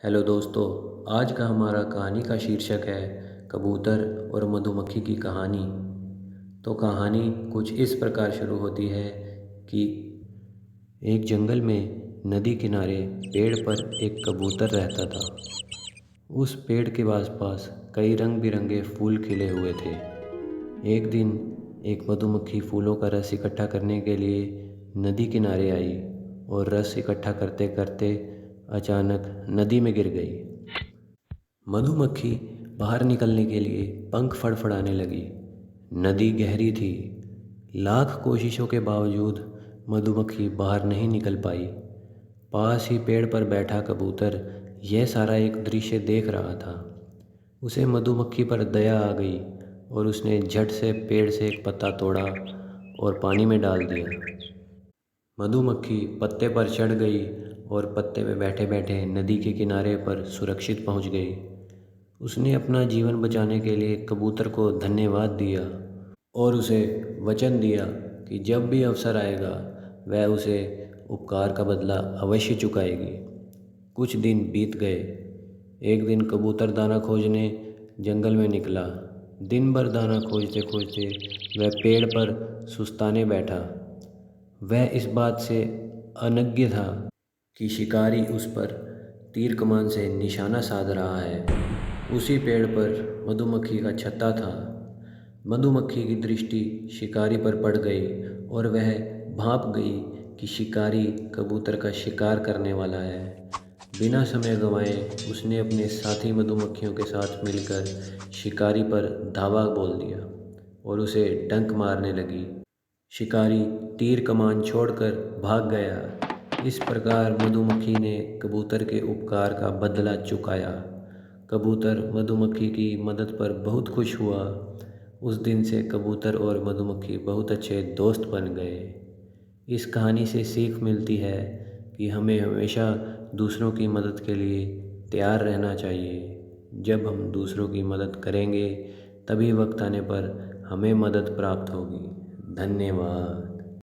Hello दोस्तों। आज का हमारा कहानी का शीर्षक है कबूतर और मधुमक्खी की कहानी। तो कहानी कुछ इस प्रकार शुरू होती है कि एक जंगल में नदी किनारे पेड़ पर एक कबूतर रहता था। उस पेड़ के आसपास कई रंग बिरंगे फूल खिले हुए थे। एक दिन एक मधुमक्खी फूलों का रस इकट्ठा करने के लिए नदी किनारे आई और रस इकट्ठा करते करते अचानक नदी में गिर गई। मधुमक्खी बाहर निकलने के लिए पंख फड़फड़ाने लगी। नदी गहरी थी। लाख कोशिशों के बावजूद मधुमक्खी बाहर नहीं निकल पाई। पास ही पेड़ पर बैठा कबूतर यह सारा एक दृश्य देख रहा था। उसे मधुमक्खी पर दया आ गई और उसने झट से पेड़ से एक पत्ता तोड़ा और पानी में डाल दिया। मधुमक्खी पत्ते पर चढ़ गई और पत्ते पे बैठे बैठे नदी के किनारे पर सुरक्षित पहुंच गई। उसने अपना जीवन बचाने के लिए कबूतर को धन्यवाद दिया और उसे वचन दिया कि जब भी अवसर आएगा वह उसे उपकार का बदला अवश्य चुकाएगी। कुछ दिन बीत गए। एक दिन कबूतर दाना खोजने जंगल में निकला। दिन भर दाना खोजते खोजते वह पेड़ पर सुस्ताने बैठा। वह इस बात से अनज्ञ था कि शिकारी उस पर तीर कमान से निशाना साध रहा है। उसी पेड़ पर मधुमक्खी का छत्ता था। मधुमक्खी की दृष्टि शिकारी पर पड़ गई और वह भांप गई कि शिकारी कबूतर का शिकार करने वाला है। बिना समय गंवाए उसने अपने साथी मधुमक्खियों के साथ मिलकर शिकारी पर धावा बोल दिया और उसे डंक मारने लगी। शिकारी तीर कमान छोड़कर भाग गया। इस प्रकार मधुमक्खी ने कबूतर के उपकार का बदला चुकाया। कबूतर मधुमक्खी की मदद पर बहुत खुश हुआ। उस दिन से कबूतर और मधुमक्खी बहुत अच्छे दोस्त बन गए। इस कहानी से सीख मिलती है कि हमें हमेशा दूसरों की मदद के लिए तैयार रहना चाहिए। जब हम दूसरों की मदद करेंगे तभी वक्त आने पर हमें मदद प्राप्त होगी। धन्यवाद।